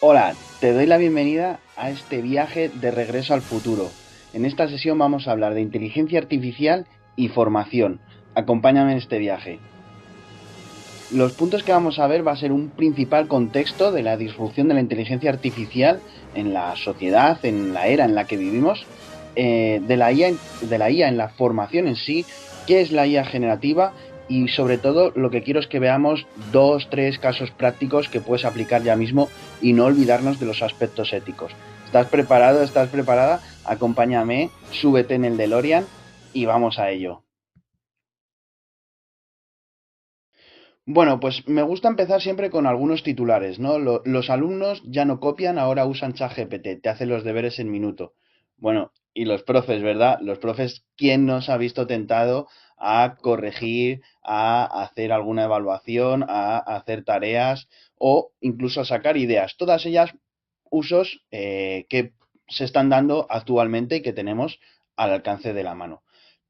Hola, te doy la bienvenida a este viaje de regreso al futuro. En esta sesión vamos a hablar de inteligencia artificial y formación. Acompáñame en este viaje. Los puntos que vamos a ver va a ser un principal contexto de la disrupción de la inteligencia artificial en la sociedad, en la era en la que vivimos, de la IA en la formación en sí, qué es la IA generativa y sobre todo lo que quiero es que veamos 2, 3 casos prácticos que puedes aplicar ya mismo y no olvidarnos de los aspectos éticos. ¿Estás preparado? ¿Estás preparada? Acompáñame, súbete en el DeLorean y vamos a ello. Bueno, pues me gusta empezar siempre con algunos titulares, ¿no? Los alumnos ya no copian, ahora usan ChatGPT, te hace los deberes en minuto. Bueno, y los profes, ¿verdad? Los profes, ¿quién nos ha visto tentado a corregir, a hacer alguna evaluación, a hacer tareas o incluso a sacar ideas? Todas ellas usos que se están dando actualmente y que tenemos al alcance de la mano.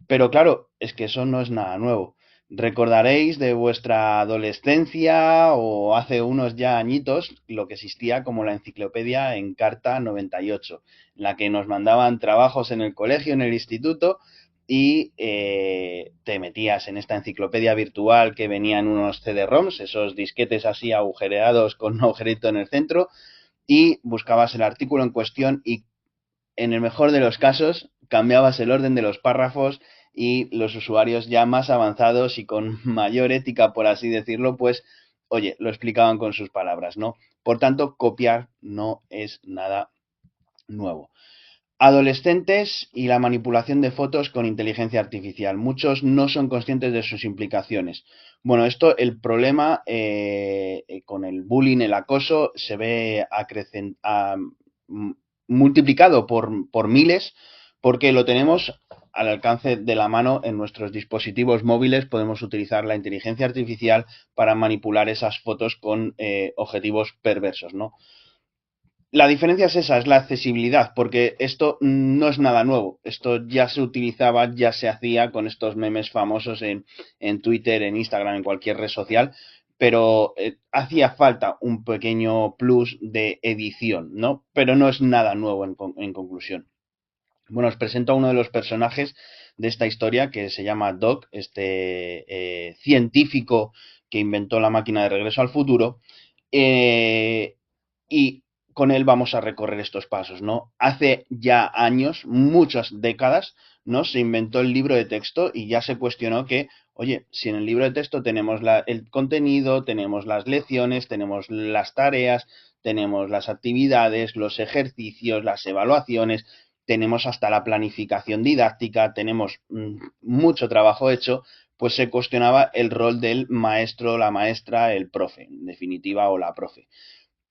Pero claro, es que eso no es nada nuevo. Recordaréis de vuestra adolescencia o hace unos ya añitos lo que existía como la enciclopedia Encarta 98, en la que nos mandaban trabajos en el colegio, en el instituto, y te metías en esta enciclopedia virtual que venían unos CD-ROMs, esos disquetes así agujereados con un agujerito en el centro, y buscabas el artículo en cuestión y en el mejor de los casos, cambiabas el orden de los párrafos y los usuarios ya más avanzados y con mayor ética, por así decirlo, pues, oye, lo explicaban con sus palabras, ¿no? Por tanto, copiar no es nada nuevo. Adolescentes y la manipulación de fotos con inteligencia artificial. Muchos no son conscientes de sus implicaciones. Bueno, esto, el problema con el bullying, el acoso, se ve multiplicado por miles porque lo tenemos al alcance de la mano en nuestros dispositivos móviles. Podemos utilizar la inteligencia artificial para manipular esas fotos con objetivos perversos, ¿no? La diferencia es esa, es la accesibilidad, porque esto no es nada nuevo. Esto ya se utilizaba, ya se hacía con estos memes famosos en Twitter, en Instagram, en cualquier red social, pero hacía falta un pequeño plus de edición, ¿no? Pero no es nada nuevo en conclusión. Bueno, os presento a uno de los personajes de esta historia que se llama Doc, este científico que inventó la máquina de regreso al futuro. eh, y con él vamos a recorrer estos pasos, ¿no? Hace ya años, muchas décadas, ¿no? Se inventó el libro de texto y ya se cuestionó que, oye, si en el libro de texto tenemos el contenido, tenemos las lecciones, tenemos las tareas, tenemos las actividades, los ejercicios, las evaluaciones, tenemos hasta la planificación didáctica, tenemos mucho trabajo hecho, pues se cuestionaba el rol del maestro, la maestra, el profe, en definitiva, o la profe.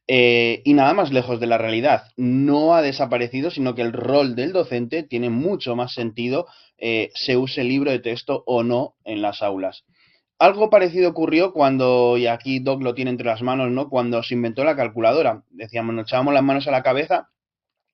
Y nada más lejos de la realidad. No ha desaparecido, sino que el rol del docente tiene mucho más sentido, se use el libro de texto o no en las aulas. Algo parecido ocurrió cuando, y aquí Doc lo tiene entre las manos, ¿no? Cuando se inventó la calculadora. Decíamos, nos echábamos las manos a la cabeza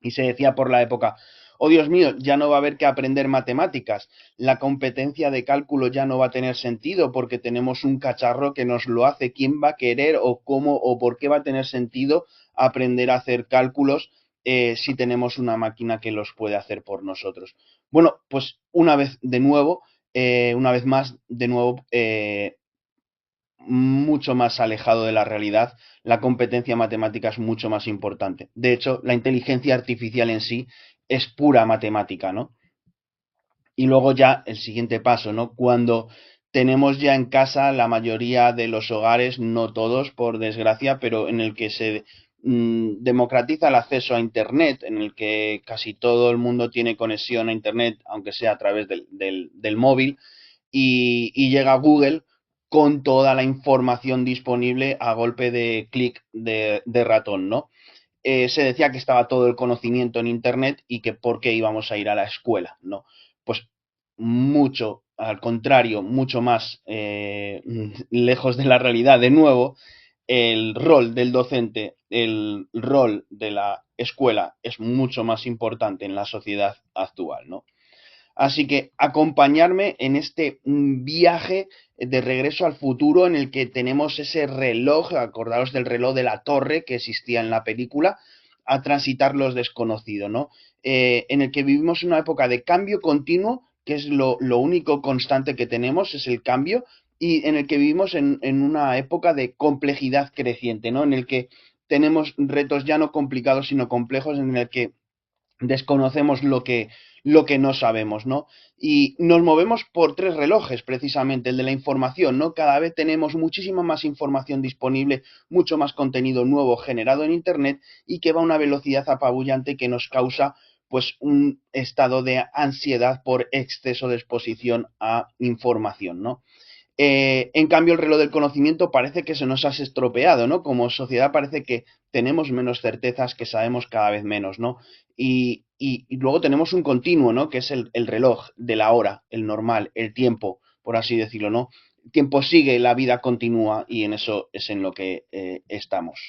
y se decía por la época, oh Dios mío, ya no va a haber que aprender matemáticas, la competencia de cálculo ya no va a tener sentido porque tenemos un cacharro que nos lo hace, ¿quién va a querer o cómo o por qué va a tener sentido aprender a hacer cálculos si tenemos una máquina que los puede hacer por nosotros? Bueno, pues una vez más, de nuevo, mucho más alejado de la realidad, la competencia matemática es mucho más importante. De hecho, la inteligencia artificial en sí es pura matemática, ¿no? Y luego ya el siguiente paso, ¿no? Cuando tenemos ya en casa la mayoría de los hogares, no todos, por desgracia, pero en el que se democratiza el acceso a Internet, en el que casi todo el mundo tiene conexión a Internet, aunque sea a través del móvil, y llega Google con toda la información disponible a golpe de clic de ratón, ¿no? Se decía que estaba todo el conocimiento en Internet y que por qué íbamos a ir a la escuela, ¿no? Pues mucho, al contrario, mucho más lejos de la realidad. De nuevo, el rol del docente, el rol de la escuela es mucho más importante en la sociedad actual, ¿no? Así que acompañarme en este viaje de regreso al futuro en el que tenemos ese reloj, acordaos del reloj de la torre que existía en la película, a transitar los desconocidos, ¿no? En el que vivimos una época de cambio continuo, que es lo único constante que tenemos, es el cambio, y en el que vivimos en una época de complejidad creciente, ¿no? En el que tenemos retos ya no complicados, sino complejos, en el que desconocemos lo que no sabemos, ¿no? Y nos movemos por tres relojes, precisamente, el de la información, ¿no? Cada vez tenemos muchísima más información disponible, mucho más contenido nuevo generado en Internet y que va a una velocidad apabullante que nos causa pues un estado de ansiedad por exceso de exposición a información, ¿no? En cambio, el reloj del conocimiento parece que se nos ha estropeado, ¿no? Como sociedad parece que tenemos menos certezas, que sabemos cada vez menos, ¿no? Y luego tenemos un continuo, ¿no? Que es el reloj de la hora, el normal, el tiempo, por así decirlo, ¿no? El tiempo sigue, la vida continúa y en eso es en lo que estamos.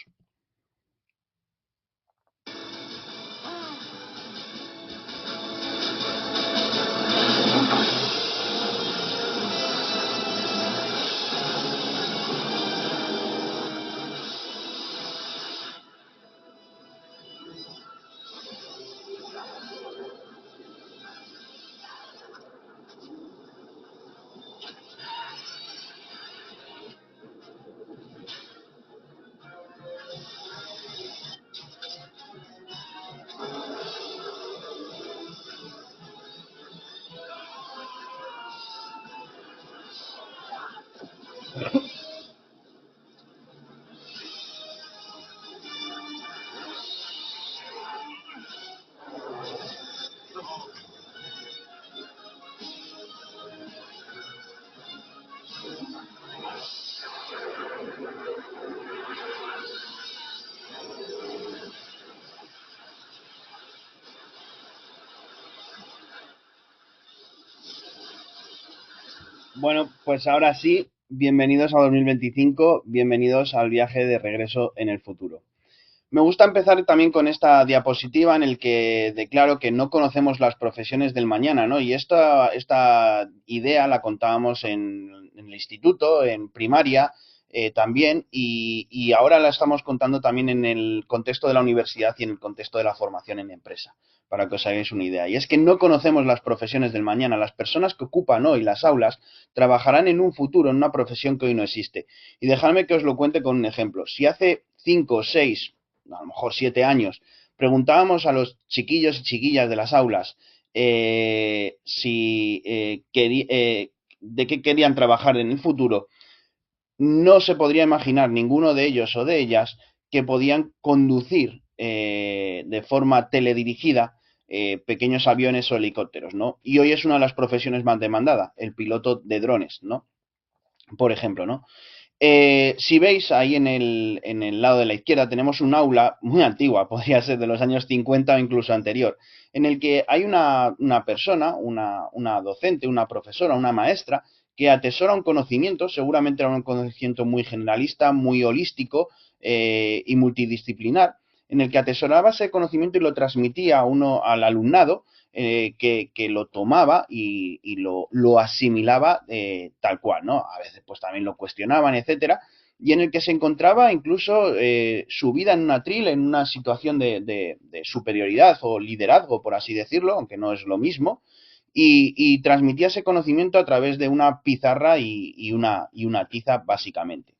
Bueno, pues ahora sí, bienvenidos a 2025, bienvenidos al viaje de regreso en el futuro. Me gusta empezar también con esta diapositiva en el que declaro que no conocemos las profesiones del mañana, ¿no? Y esta idea la contábamos en el instituto, en primaria también, y ahora la estamos contando también en el contexto de la universidad y en el contexto de la formación en empresa, para que os hagáis una idea. Y es que no conocemos las profesiones del mañana. Las personas que ocupan hoy las aulas trabajarán en un futuro, en una profesión que hoy no existe. Y dejadme que os lo cuente con un ejemplo. Si hace 5, 6, a lo mejor 7 años, preguntábamos a los chiquillos y chiquillas de las aulas si de qué querían trabajar en el futuro, no se podría imaginar ninguno de ellos o de ellas que podían conducir de forma teledirigida pequeños aviones o helicópteros, ¿no? Y hoy es una de las profesiones más demandadas, el piloto de drones, ¿no? Por ejemplo, ¿no? Si veis ahí en el lado de la izquierda tenemos un aula muy antigua, podría ser de los años 50 o incluso anterior, en el que hay una persona, una docente, una profesora, una maestra, que atesora un conocimiento, seguramente era un conocimiento muy generalista, muy holístico y multidisciplinar, en el que atesoraba ese conocimiento y lo transmitía al alumnado, que lo tomaba y lo asimilaba tal cual, ¿no? A veces pues también lo cuestionaban, etcétera, y en el que se encontraba incluso subida en un atril, en una situación de superioridad o liderazgo, por así decirlo, aunque no es lo mismo, y transmitía ese conocimiento a través de una pizarra y una tiza, básicamente.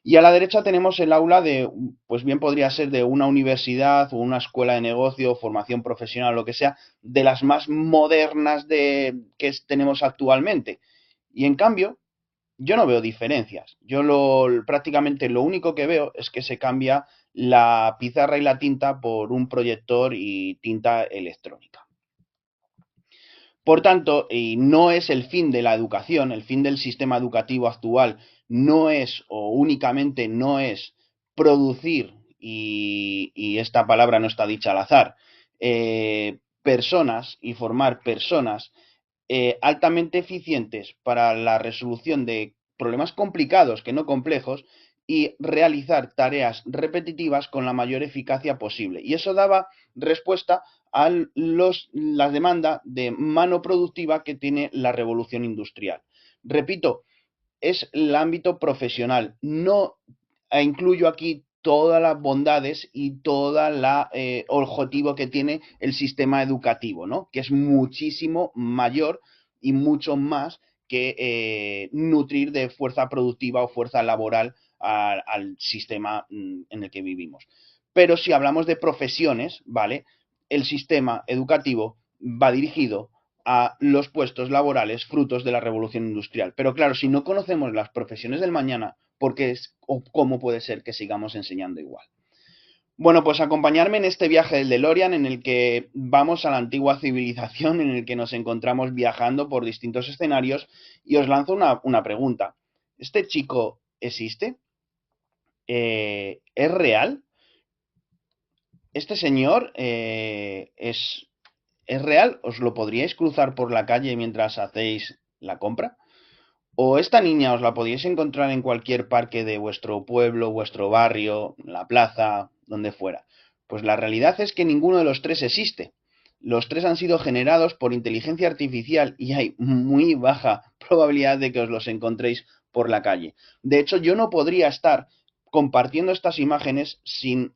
Y a la derecha tenemos el aula de, pues bien podría ser de una universidad o una escuela de negocio, formación profesional, lo que sea, de las más modernas que tenemos actualmente. Y en cambio, yo no veo diferencias. Prácticamente lo único que veo es que se cambia la pizarra y la tinta por un proyector y tinta electrónica. Por tanto, y no es el fin de la educación, el fin del sistema educativo actual no es o únicamente no es producir, y esta palabra no está dicha al azar, personas y formar personas altamente eficientes para la resolución de problemas complicados que no complejos y realizar tareas repetitivas con la mayor eficacia posible. Y eso daba respuesta a las demandas de mano productiva que tiene la revolución industrial. Repito, es el ámbito profesional. No incluyo aquí todas las bondades y todo el objetivo que tiene el sistema educativo, ¿no? Que es muchísimo mayor y mucho más que nutrir de fuerza productiva o fuerza laboral al sistema en el que vivimos. Pero si hablamos de profesiones, ¿vale? El sistema educativo va dirigido a los puestos laborales frutos de la revolución industrial. Pero claro, si no conocemos las profesiones del mañana, ¿por qué es o cómo puede ser que sigamos enseñando igual? Bueno, pues acompañarme en este viaje del DeLorean en el que vamos a la antigua civilización, en el que nos encontramos viajando por distintos escenarios y os lanzo una pregunta. ¿Este chico existe? ¿Es real? ¿Este señor es real? ¿Os lo podríais cruzar por la calle mientras hacéis la compra? ¿O esta niña os la podíais encontrar en cualquier parque de vuestro pueblo, vuestro barrio, la plaza, donde fuera? Pues la realidad es que ninguno de los tres existe. Los tres han sido generados por inteligencia artificial y hay muy baja probabilidad de que os los encontréis por la calle. De hecho, yo no podría estar compartiendo estas imágenes sin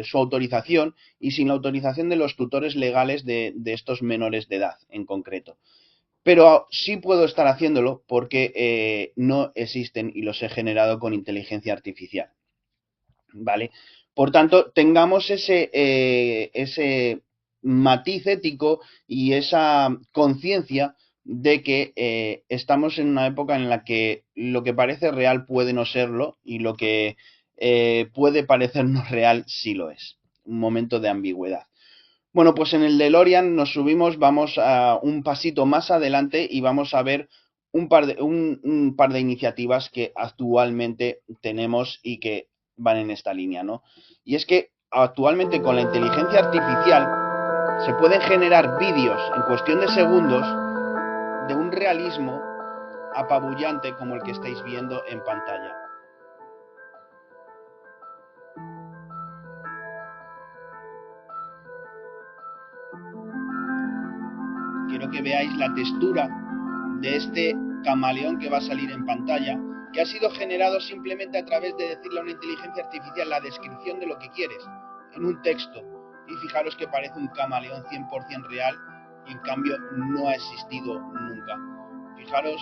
su autorización y sin la autorización de los tutores legales de estos menores de edad en concreto. Pero sí puedo estar haciéndolo porque no existen y los he generado con inteligencia artificial, ¿vale? Por tanto, tengamos ese matiz ético y esa conciencia de que estamos en una época en la que lo que parece real puede no serlo y lo que puede parecernos real sí lo es. Un momento de ambigüedad. Bueno, pues en el DeLorean nos subimos, vamos a un pasito más adelante y vamos a ver un par de iniciativas que actualmente tenemos y que van en esta línea, ¿no? Y es que actualmente con la inteligencia artificial se pueden generar vídeos en cuestión de segundos de un realismo apabullante como el que estáis viendo en pantalla. Quiero que veáis la textura de este camaleón que va a salir en pantalla, que ha sido generado simplemente a través de decirle a una inteligencia artificial la descripción de lo que quieres en un texto. Y fijaros que parece un camaleón 100% real y en cambio no ha existido nunca. Fijaros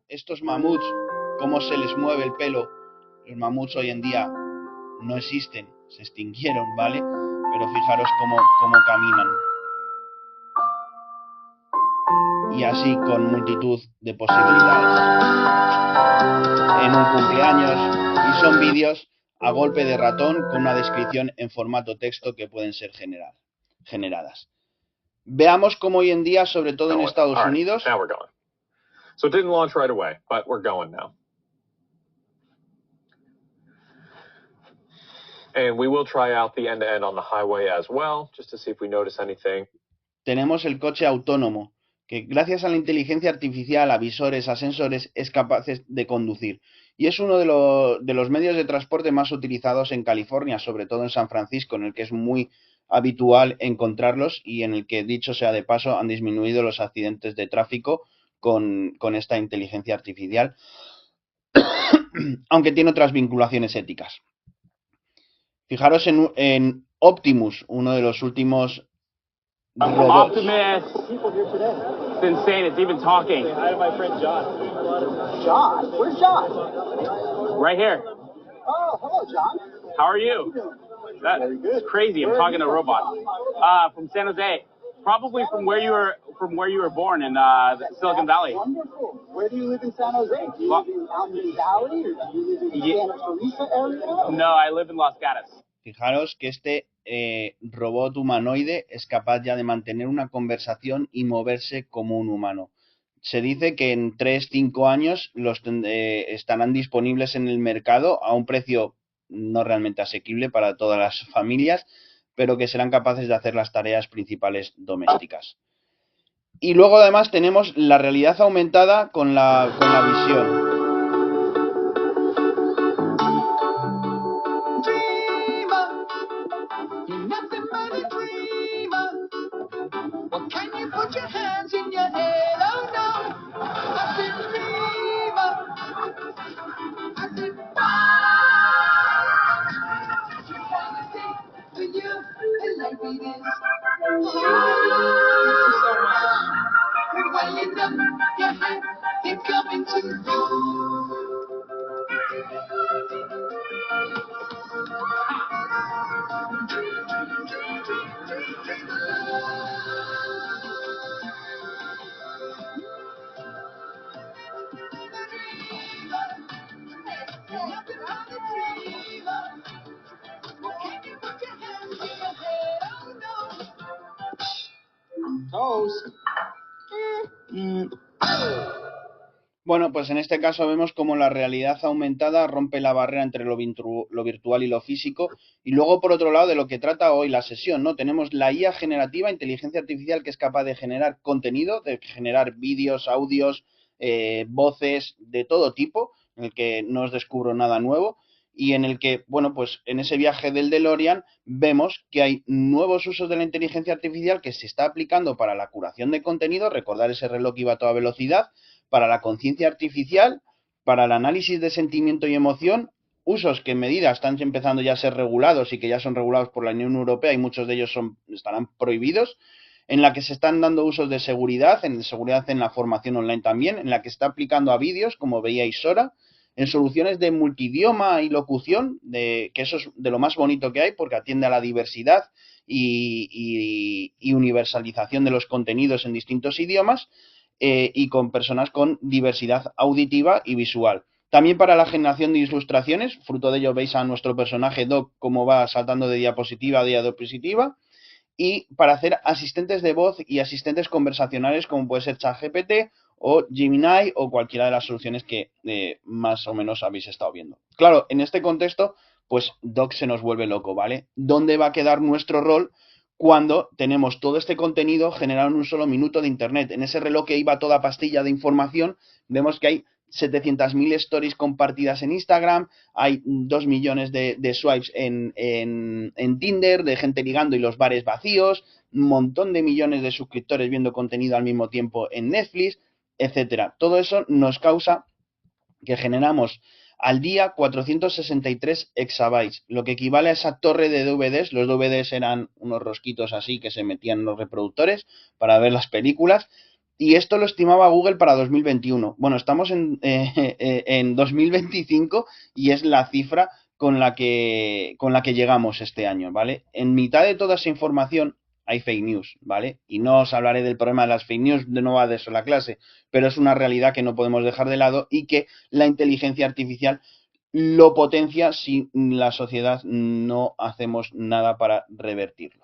estos mamuts, cómo se les mueve el pelo. Los mamuts hoy en día no existen, se extinguieron, ¿vale? Pero fijaros cómo caminan. Y así con multitud de posibilidades. En un cumpleaños, y son vídeos a golpe de ratón con una descripción en formato texto que pueden ser generadas. Veamos cómo hoy en día, sobre todo en Estados Unidos... So it didn't launch right away, but we're going now. And we will try out the end-to-end on the highway as well, just to see if we notice anything. Tenemos el coche autónomo, que gracias a la inteligencia artificial, a visores, a sensores, es capaz de conducir. Y es uno de los medios de transporte más utilizados en California, sobre todo en San Francisco, en el que es muy habitual encontrarlos y en el que, dicho sea de paso, han disminuido los accidentes de tráfico con esta inteligencia artificial, aunque tiene otras vinculaciones éticas. Fijaros en Optimus, uno de los últimos robots. Optimus! It's insane, it's even talking. Say hi to my friend John. John? Where's John? Right here. Oh, hello, John. How are you? That's crazy, I'm talking to a robot. From San Jose. Probably from where you were born in Silicon Valley. Wonderful. Where do you live in San Jose? Do you live in Mountain Valley or do you live in Santa Teresa area? No, I live in Los Gatos. Fijaros que este robot humanoide es capaz ya de mantener una conversación y moverse como un humano. Se dice que en 3-5 años estarán disponibles en el mercado a un precio no realmente asequible para todas las familias, pero que serán capaces de hacer las tareas principales domésticas. Y luego además tenemos la realidad aumentada con la visión. Bueno, pues en este caso vemos cómo la realidad aumentada rompe la barrera entre lo virtual y lo físico. Y luego, por otro lado, de lo que trata hoy la sesión, ¿no? Tenemos la IA generativa, inteligencia artificial, que es capaz de generar contenido, de generar vídeos, audios, voces, de todo tipo, en el que no os descubro nada nuevo. Y en el que, bueno, pues en ese viaje del DeLorean vemos que hay nuevos usos de la inteligencia artificial que se está aplicando para la curación de contenido, recordar ese reloj que iba a toda velocidad, para la conciencia artificial, para el análisis de sentimiento y emoción, usos que en medida están empezando ya a ser regulados y que ya son regulados por la Unión Europea y muchos de ellos estarán prohibidos, en la que se están dando usos de seguridad en la formación online también, en la que se está aplicando a vídeos, como veíais Sora, en soluciones de multidioma y locución, que eso es de lo más bonito que hay porque atiende a la diversidad y universalización de los contenidos en distintos idiomas, y con personas con diversidad auditiva y visual. También para la generación de ilustraciones, fruto de ello veis a nuestro personaje Doc cómo va saltando de diapositiva a diapositiva, y para hacer asistentes de voz y asistentes conversacionales como puede ser ChatGPT o Gemini o cualquiera de las soluciones que más o menos habéis estado viendo. Claro, en este contexto, pues Doc se nos vuelve loco, ¿vale? ¿Dónde va a quedar nuestro rol cuando tenemos todo este contenido generado en un solo minuto de Internet? En ese reloj que iba toda pastilla de información, vemos que hay 700.000 stories compartidas en Instagram, hay 2 millones de swipes en Tinder, de gente ligando y los bares vacíos, un montón de millones de suscriptores viendo contenido al mismo tiempo en Netflix, etcétera. Todo eso nos causa que generamos al día 463 exabytes, lo que equivale a esa torre de DVDs. Los DVDs eran unos rosquitos así que se metían en los reproductores para ver las películas, y esto lo estimaba Google para 2021. Bueno, estamos en 2025 y es la cifra con la que llegamos este año, ¿vale? En mitad de toda esa información hay fake news, ¿vale? Y no os hablaré del problema de las fake news, no va de eso la clase, pero es una realidad que no podemos dejar de lado y que la inteligencia artificial lo potencia si la sociedad no hacemos nada para revertirlo.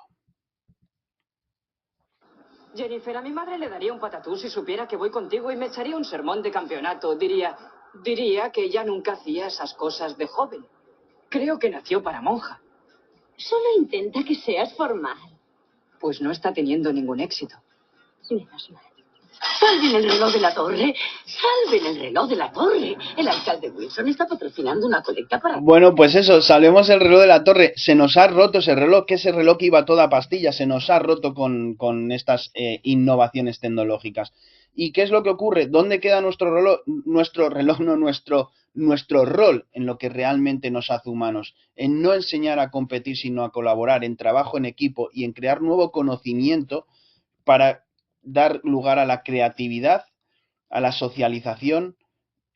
Jennifer, a mi madre le daría un patatús si supiera que voy contigo y me echaría un sermón de campeonato. Diría que ella nunca hacía esas cosas de joven. Creo que nació para monja. Solo intenta que seas formal. Pues no está teniendo ningún éxito. Menos mal. ¡Salven el reloj de la torre! ¡Salven el reloj de la torre! El alcalde Wilson está patrocinando una colecta para... Bueno, pues eso, salvemos el reloj de la torre. Se nos ha roto ese reloj, que ese reloj que iba a toda pastilla, se nos ha roto con estas innovaciones tecnológicas. ¿Y qué es lo que ocurre? ¿Dónde queda nuestro reloj? Nuestro rol en lo que realmente nos hace humanos, en no enseñar a competir, sino a colaborar, en trabajo en equipo y en crear nuevo conocimiento para dar lugar a la creatividad, a la socialización,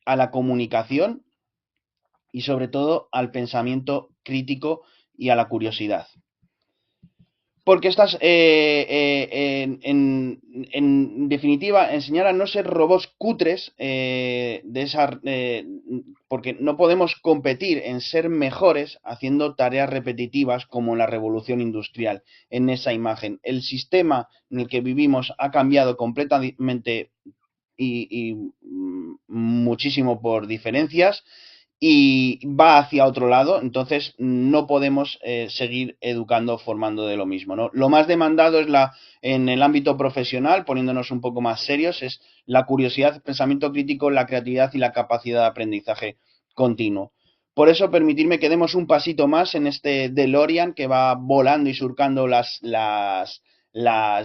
a la comunicación y sobre todo al pensamiento crítico y a la curiosidad. Porque estas, en definitiva, enseñar a no ser robots cutres, porque no podemos competir en ser mejores haciendo tareas repetitivas como en la revolución industrial, en esa imagen. El sistema en el que vivimos ha cambiado completamente y muchísimo por diferencias, y va hacia otro lado, entonces no podemos seguir educando, formando de lo mismo, ¿no? Lo más demandado es en el ámbito profesional, poniéndonos un poco más serios, es la curiosidad, el pensamiento crítico, la creatividad y la capacidad de aprendizaje continuo. Por eso, permitirme que demos un pasito más en este DeLorean que va volando y surcando las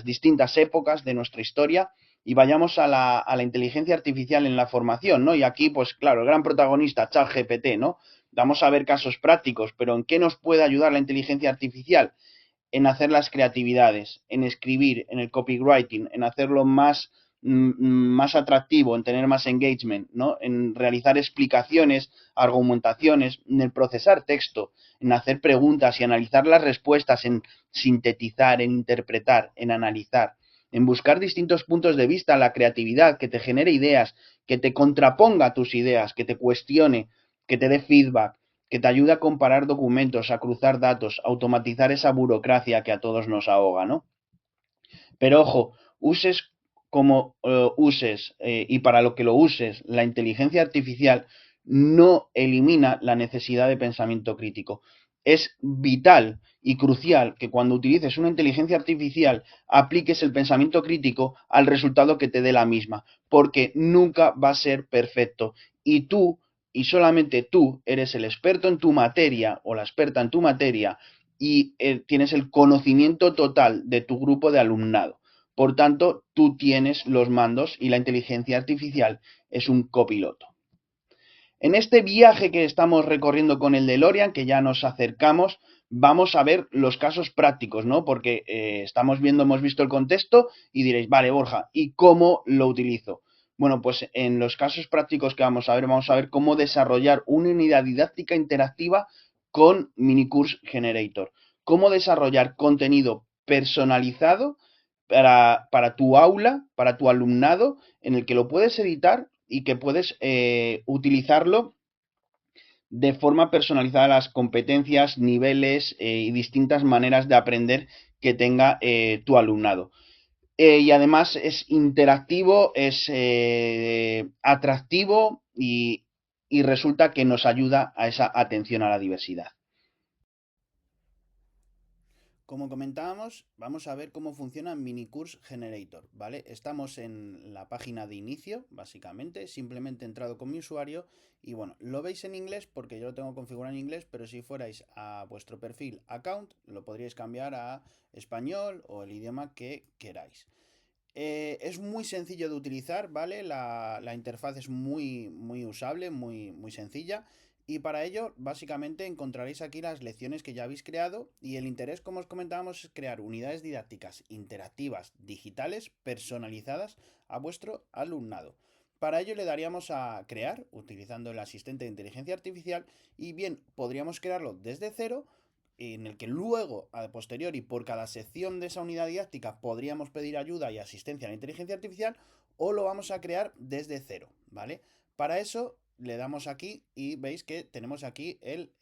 distintas épocas de nuestra historia, y vayamos a la inteligencia artificial en la formación, ¿no? Y aquí, pues claro, el gran protagonista, ChatGPT, ¿no? Vamos a ver casos prácticos, pero ¿en qué nos puede ayudar la inteligencia artificial? En hacer las creatividades, en escribir, en el copywriting, en hacerlo más atractivo, en tener más engagement, ¿no? En realizar explicaciones, argumentaciones, en el procesar texto, en hacer preguntas y analizar las respuestas, en sintetizar, en interpretar, en analizar, en buscar distintos puntos de vista, la creatividad, que te genere ideas, que te contraponga tus ideas, que te cuestione, que te dé feedback, que te ayude a comparar documentos, a cruzar datos, a automatizar esa burocracia que a todos nos ahoga, ¿no? Pero ojo, uses como uses y para lo que lo uses la inteligencia artificial, no elimina la necesidad de pensamiento crítico. Es vital y crucial que cuando utilices una inteligencia artificial apliques el pensamiento crítico al resultado que te dé la misma, porque nunca va a ser perfecto. Y tú, y solamente tú, eres el experto en tu materia o la experta en tu materia y tienes el conocimiento total de tu grupo de alumnado. Por tanto, tú tienes los mandos y la inteligencia artificial es un copiloto. En este viaje que estamos recorriendo con el DeLorean, que ya nos acercamos, vamos a ver los casos prácticos, ¿no? Porque hemos visto el contexto y diréis, vale, Borja, ¿y cómo lo utilizo? Bueno, pues en los casos prácticos que vamos a ver cómo desarrollar una unidad didáctica interactiva con Minicourse Generator. Cómo desarrollar contenido personalizado para tu aula, para tu alumnado, en el que lo puedes editar y que puedes utilizarlo de forma personalizada las competencias, niveles y distintas maneras de aprender que tenga tu alumnado. Y además es interactivo, es atractivo y resulta que nos ayuda a esa atención a la diversidad. Como comentábamos, vamos a ver cómo funciona Minicourse Generator, ¿vale? Estamos en la página de inicio, básicamente, simplemente he entrado con mi usuario y bueno, lo veis en inglés porque yo lo tengo configurado en inglés, pero si fuerais a vuestro perfil account, lo podríais cambiar a español o el idioma que queráis. Es muy sencillo de utilizar, ¿vale? La interfaz es muy usable, muy sencilla. Y para ello, básicamente, encontraréis aquí las lecciones que ya habéis creado. Y el interés, como os comentábamos, es crear unidades didácticas interactivas, digitales, personalizadas a vuestro alumnado. Para ello le daríamos a crear, utilizando el asistente de inteligencia artificial. Y bien, podríamos crearlo desde cero, en el que luego, a posteriori, por cada sección de esa unidad didáctica podríamos pedir ayuda y asistencia a la inteligencia artificial, o lo vamos a crear desde cero, ¿vale? Para eso le damos aquí y veis que tenemos aquí el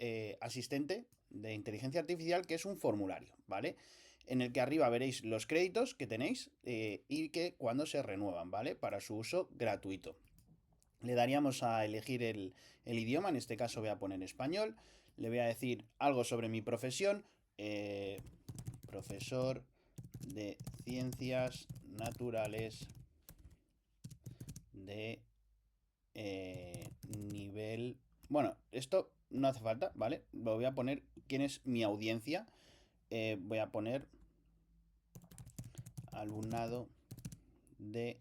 asistente de inteligencia artificial, que es un formulario, ¿vale? En el que arriba veréis los créditos que tenéis y que cuando se renuevan, ¿vale? Para su uso gratuito. Le daríamos a elegir el idioma, en este caso voy a poner español. Le voy a decir algo sobre mi profesión, profesor de ciencias naturales de nivel... Bueno, esto no hace falta, ¿vale? Lo voy a poner quién es mi audiencia. Voy a poner alumnado de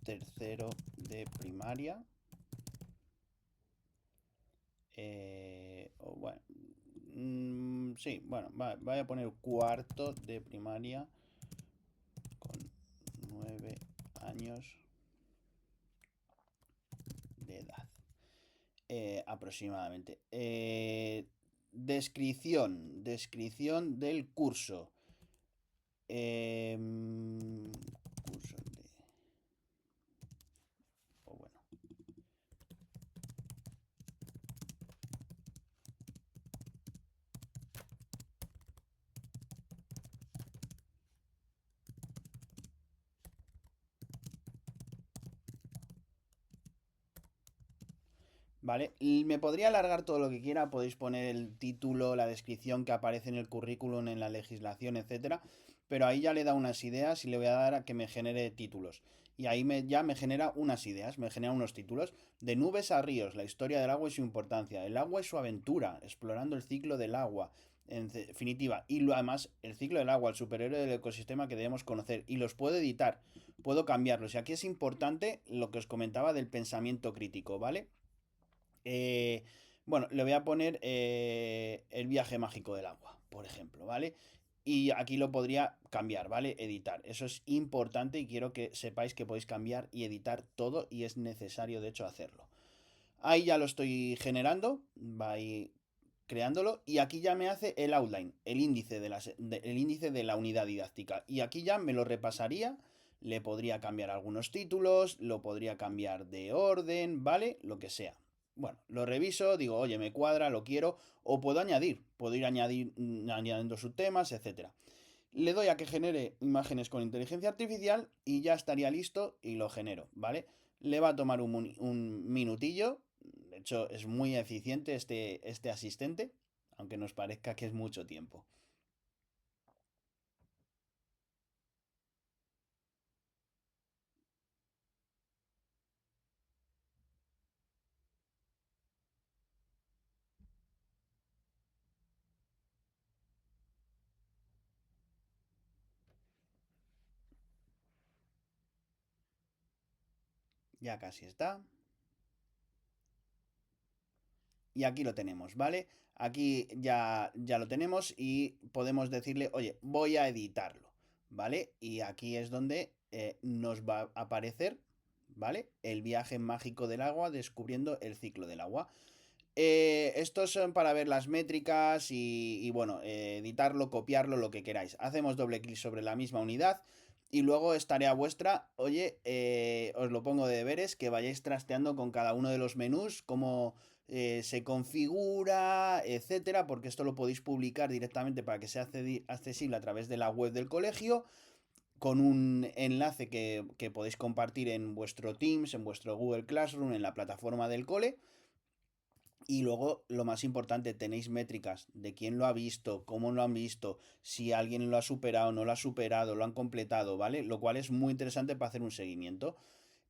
tercero de primaria. Bueno, sí, bueno, voy a poner cuarto de primaria con 9 años de edad aproximadamente. Descripción del curso. Curso de... bueno. Vale, y me podría alargar todo lo que quiera, podéis poner el título, la descripción que aparece en el currículum, en la legislación, etcétera, pero ahí ya le da unas ideas y le voy a dar a que me genere títulos. Y ahí ya me genera unas ideas, me genera unos títulos. De nubes a ríos, la historia del agua y su importancia. El agua y su aventura, explorando el ciclo del agua. En definitiva, y además el ciclo del agua, el superhéroe del ecosistema que debemos conocer. Y los puedo editar, puedo cambiarlos. Y aquí es importante lo que os comentaba del pensamiento crítico, ¿vale? Bueno, le voy a poner el viaje mágico del agua, por ejemplo, ¿vale? Y aquí lo podría cambiar, ¿vale? Editar. Eso es importante y quiero que sepáis que podéis cambiar y editar todo y es necesario, de hecho, hacerlo. Ahí ya lo estoy generando, va ahí creándolo y aquí ya me hace el outline, el índice de la unidad didáctica. Y aquí ya me lo repasaría, le podría cambiar algunos títulos, lo podría cambiar de orden, ¿vale? Lo que sea. Bueno, lo reviso, digo, oye, me cuadra, lo quiero, o puedo ir añadiendo subtemas, etcétera. le doy a que genere imágenes con inteligencia artificial y ya estaría listo y lo genero, ¿vale? Le va a tomar un minutillo, de hecho es muy eficiente este asistente, aunque nos parezca que es mucho tiempo. Ya casi está. Y aquí lo tenemos, ¿vale? Aquí ya lo tenemos y podemos decirle, oye, voy a editarlo, ¿vale? Y aquí es donde nos va a aparecer, ¿vale? El viaje mágico del agua descubriendo el ciclo del agua. Estos son para ver las métricas y bueno, editarlo, copiarlo, lo que queráis. Hacemos doble clic sobre la misma unidad y luego es tarea vuestra, oye, os lo pongo de deberes, que vayáis trasteando con cada uno de los menús, cómo se configura, etcétera, porque esto lo podéis publicar directamente para que sea accesible a través de la web del colegio, con un enlace que podéis compartir en vuestro Teams, en vuestro Google Classroom, en la plataforma del cole. Y luego, lo más importante, tenéis métricas de quién lo ha visto, cómo lo han visto, si alguien lo ha superado, no lo ha superado, lo han completado, ¿vale? Lo cual es muy interesante para hacer un seguimiento.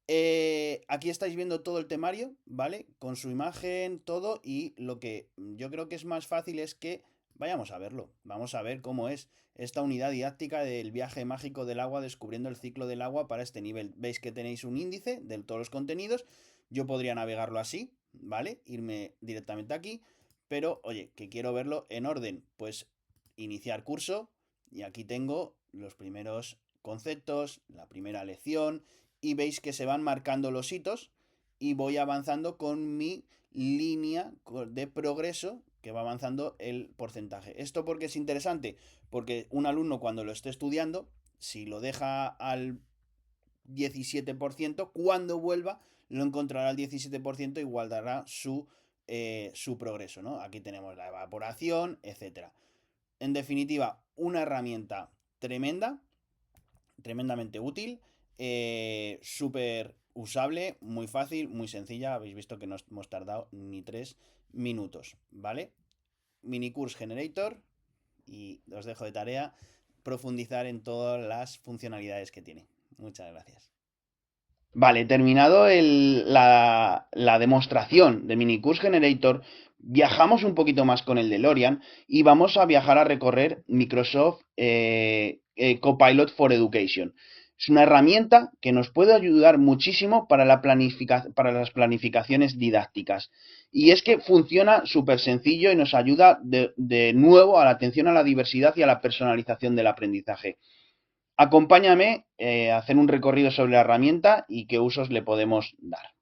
Aquí estáis viendo todo el temario, ¿vale? Con su imagen, todo, y lo que yo creo que es más fácil es que vayamos a verlo. Vamos a ver cómo es esta unidad didáctica del viaje mágico del agua, descubriendo el ciclo del agua para este nivel. Veis que tenéis un índice de todos los contenidos. Yo podría navegarlo así, ¿vale? Irme directamente aquí, pero oye, que quiero verlo en orden, pues iniciar curso, y aquí tengo los primeros conceptos, la primera lección, y veis que se van marcando los hitos y voy avanzando con mi línea de progreso que va avanzando el porcentaje. ¿Esto por qué es interesante? Porque un alumno cuando lo esté estudiando, si lo deja al 17%, cuando vuelva lo encontrará al 17% y guardará su progreso, ¿no? Aquí tenemos la evaporación, etcétera. En definitiva, una herramienta tremenda, tremendamente útil, súper usable, muy fácil, muy sencilla. Habéis visto que no hemos tardado ni 3 minutos, ¿vale? Minikurs Generator, y os dejo de tarea profundizar en todas las funcionalidades que tiene. Muchas gracias. Vale, terminado la demostración de Minikurs Generator, viajamos un poquito más con el DeLorean y vamos a viajar a recorrer Microsoft Copilot for Education. Es una herramienta que nos puede ayudar muchísimo para las planificaciones didácticas. Y es que funciona súper sencillo y nos ayuda de nuevo a la atención a la diversidad y a la personalización del aprendizaje. Acompáñame a hacer un recorrido sobre la herramienta y qué usos le podemos dar.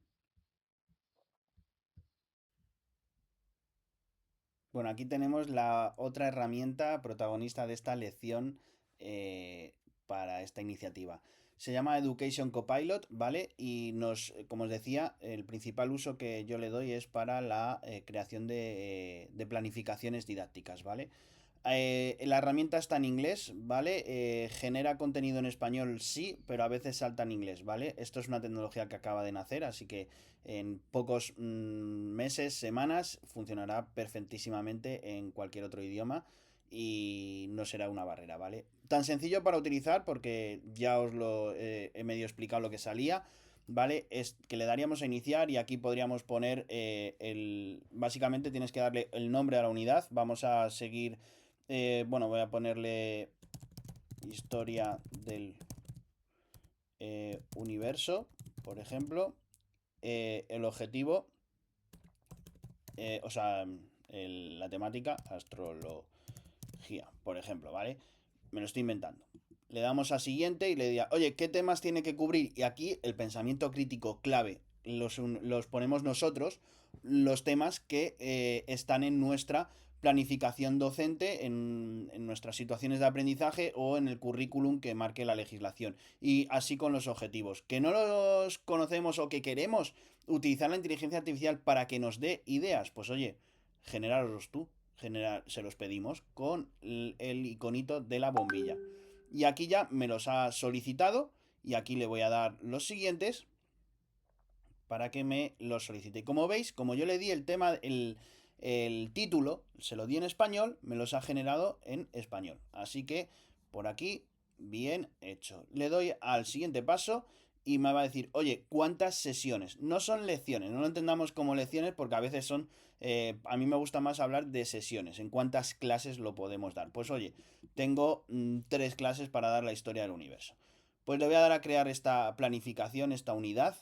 Bueno, aquí tenemos la otra herramienta protagonista de esta lección para esta iniciativa. Se llama Education Copilot, ¿vale? Y como os decía, el principal uso que yo le doy es para la creación de planificaciones didácticas, ¿vale? La herramienta está en inglés, ¿vale? Genera contenido en español, sí, pero a veces salta en inglés, ¿vale? Esto es una tecnología que acaba de nacer, así que en pocos meses, semanas, funcionará perfectísimamente en cualquier otro idioma y no será una barrera, ¿vale? Tan sencillo para utilizar, porque ya os lo he medio explicado lo que salía, ¿vale? Es que le daríamos a iniciar y aquí podríamos poner básicamente tienes que darle el nombre a la unidad. Vamos a seguir, bueno, voy a ponerle historia del universo, por ejemplo. El objetivo, o sea, la temática, astrología, por ejemplo, ¿vale? Me lo estoy inventando. Le damos a siguiente y le diría, oye, ¿qué temas tiene que cubrir? Y aquí el pensamiento crítico clave los ponemos nosotros, los temas que están en nuestra planificación docente, en nuestras situaciones de aprendizaje o en el currículum que marque la legislación. Y así con los objetivos. Que no los conocemos o que queremos utilizar la inteligencia artificial para que nos dé ideas, pues oye, genérarlos tú. se los pedimos con el iconito de la bombilla. Y aquí ya me los ha solicitado y aquí le voy a dar los siguientes para que me los solicite. Y como veis, como yo le di el título, se lo di en español, me los ha generado en español. Así que por aquí, bien hecho. Le doy al siguiente paso y me va a decir, oye, ¿cuántas sesiones? No son lecciones, no lo entendamos como lecciones porque a veces son, a mí me gusta más hablar de sesiones, en cuántas clases lo podemos dar. Pues oye, tengo 3 clases para dar la historia del universo. Pues le voy a dar a crear esta planificación, esta unidad.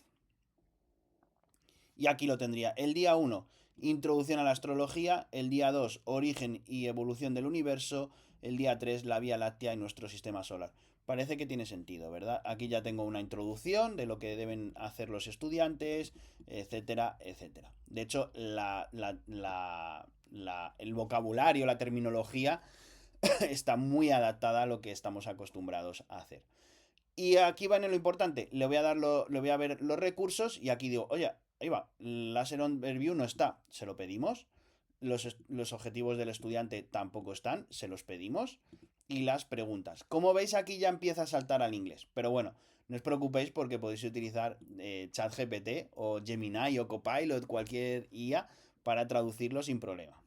Y aquí lo tendría. El día 1, introducción a la astrología. El día 2, origen y evolución del universo. El día 3, la Vía Láctea y nuestro sistema solar. Parece que tiene sentido, ¿verdad? Aquí ya tengo una introducción de lo que deben hacer los estudiantes, etcétera, etcétera. De hecho, el vocabulario, la terminología está muy adaptada a lo que estamos acostumbrados a hacer. Y aquí va en lo importante, le voy a ver los recursos y aquí digo, oye, ahí va, Laser Overview no está, se lo pedimos. Los objetivos del estudiante tampoco están, se los pedimos. Y las preguntas. Como veis aquí ya empieza a saltar al inglés, pero bueno, no os preocupéis porque podéis utilizar ChatGPT o Gemini o Copilot, cualquier IA, para traducirlo sin problema.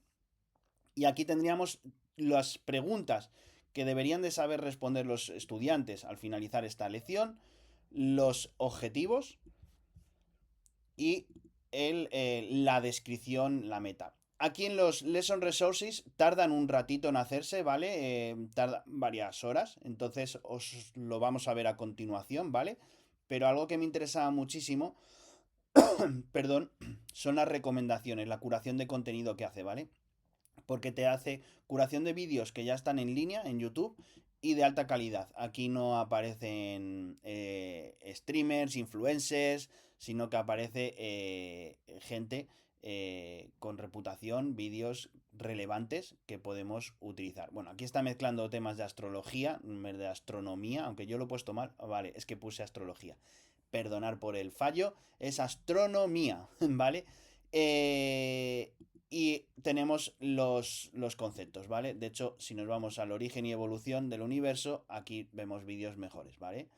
Y aquí tendríamos las preguntas que deberían de saber responder los estudiantes al finalizar esta lección, los objetivos y la descripción, la meta. Aquí en los Lesson Resources tardan un ratito en hacerse, ¿vale? Tardan varias horas, entonces os lo vamos a ver a continuación, ¿vale? Pero algo que me interesaba muchísimo, perdón, son las recomendaciones, la curación de contenido que hace, ¿vale? Porque te hace curación de vídeos que ya están en línea en YouTube y de alta calidad. Aquí no aparecen streamers, influencers, sino que aparece gente con reputación, vídeos relevantes que podemos utilizar. Bueno, aquí está mezclando temas de astrología, de astronomía, aunque yo lo he puesto mal. Vale, es que puse astrología. Perdonar por el fallo, es astronomía, ¿vale? Y tenemos los conceptos, ¿vale? De hecho, si nos vamos al origen y evolución del universo, aquí vemos vídeos mejores, ¿vale?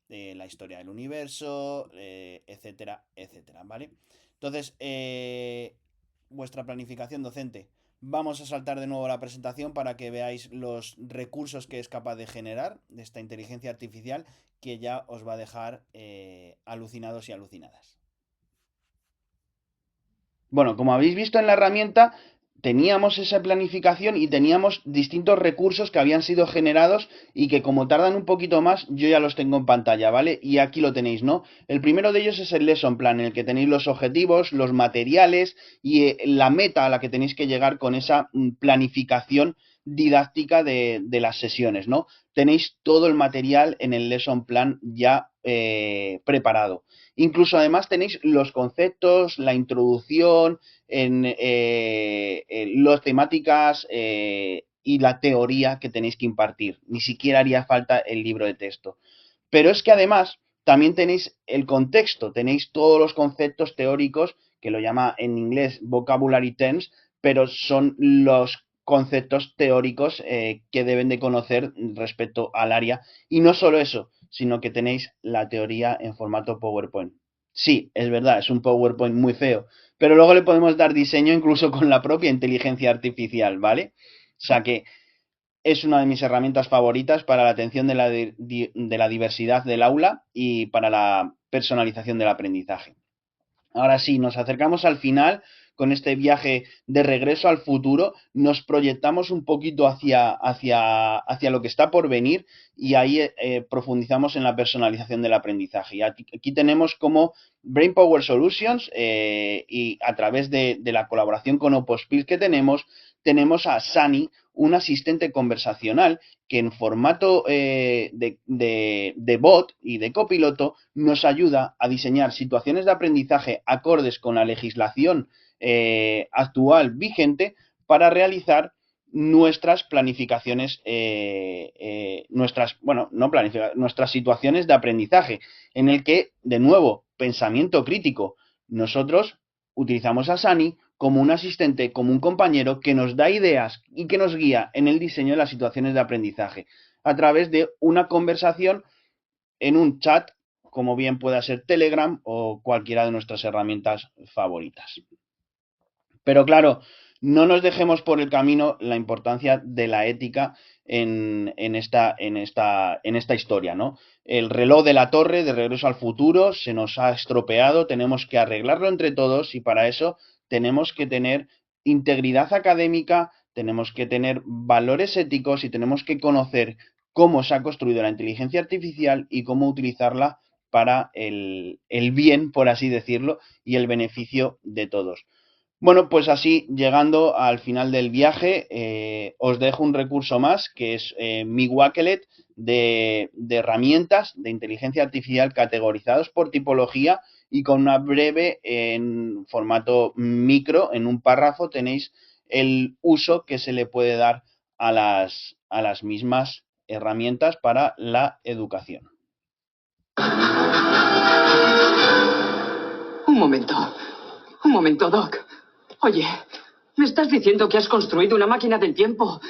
La historia del universo, etcétera, etcétera, ¿vale? Entonces, vuestra planificación docente. Vamos a saltar de nuevo la presentación para que veáis los recursos que es capaz de generar de esta inteligencia artificial que ya os va a dejar alucinados y alucinadas. Bueno, como habéis visto en la herramienta, teníamos esa planificación y teníamos distintos recursos que habían sido generados y que como tardan un poquito más, yo ya los tengo en pantalla, ¿vale? Y aquí lo tenéis, ¿no? El primero de ellos es el Lesson Plan, en el que tenéis los objetivos, los materiales y la meta a la que tenéis que llegar con esa planificación didáctica de las sesiones, ¿no? Tenéis todo el material en el Lesson Plan ya preparado. Incluso además tenéis los conceptos, la introducción, las temáticas y la teoría que tenéis que impartir. Ni siquiera haría falta el libro de texto. Pero es que además también tenéis el contexto, tenéis todos los conceptos teóricos, que lo llama en inglés vocabulary terms, pero son los conceptos teóricos que deben de conocer respecto al área. Y no solo eso, sino que tenéis la teoría en formato PowerPoint. Sí, es verdad, es un PowerPoint muy feo, pero luego le podemos dar diseño incluso con la propia inteligencia artificial, ¿vale? O sea que es una de mis herramientas favoritas para la atención de la diversidad del aula y para la personalización del aprendizaje. Ahora sí, nos acercamos al final con este viaje de regreso al futuro, nos proyectamos un poquito hacia lo que está por venir y ahí profundizamos en la personalización del aprendizaje. Y aquí tenemos como Brain Power Solutions y a través de la colaboración con Opospil que tenemos a Sani, un asistente conversacional que en formato de bot y de copiloto nos ayuda a diseñar situaciones de aprendizaje acordes con la legislación actual vigente para realizar nuestras planificaciones, nuestras situaciones de aprendizaje, en el que, de nuevo, pensamiento crítico. Nosotros utilizamos a Sani como un asistente, como un compañero que nos da ideas y que nos guía en el diseño de las situaciones de aprendizaje a través de una conversación en un chat, como bien pueda ser Telegram o cualquiera de nuestras herramientas favoritas. Pero claro, no nos dejemos por el camino la importancia de la ética en esta historia, ¿no? El reloj de la torre de Regreso al Futuro se nos ha estropeado, tenemos que arreglarlo entre todos y para eso tenemos que tener integridad académica, tenemos que tener valores éticos y tenemos que conocer cómo se ha construido la inteligencia artificial y cómo utilizarla para el bien, por así decirlo, y el beneficio de todos. Bueno, pues así, llegando al final del viaje, os dejo un recurso más, que es mi Wakelet de herramientas de inteligencia artificial categorizados por tipología y con una breve en formato micro, en un párrafo, tenéis el uso que se le puede dar a las mismas herramientas para la educación. Un momento, Doc. Oye, ¿me estás diciendo que has construido una máquina del tiempo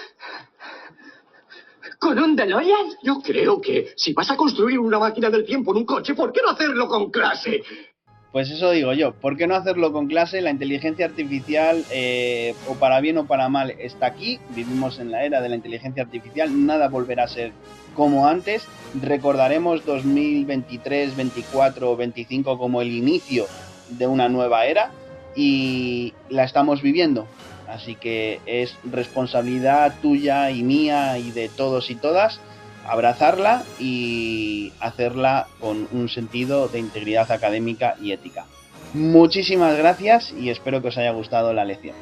con un DeLorean? Yo creo que si vas a construir una máquina del tiempo en un coche, ¿por qué no hacerlo con clase? Pues eso digo yo, ¿por qué no hacerlo con clase? La inteligencia artificial, o para bien o para mal, está aquí. Vivimos en la era de la inteligencia artificial, nada volverá a ser como antes. Recordaremos 2023, 24 o 25 como el inicio de una nueva era y la estamos viviendo. Así que es responsabilidad tuya y mía y de todos y todas abrazarla y hacerla con un sentido de integridad académica y ética. Muchísimas gracias y espero que os haya gustado la lección.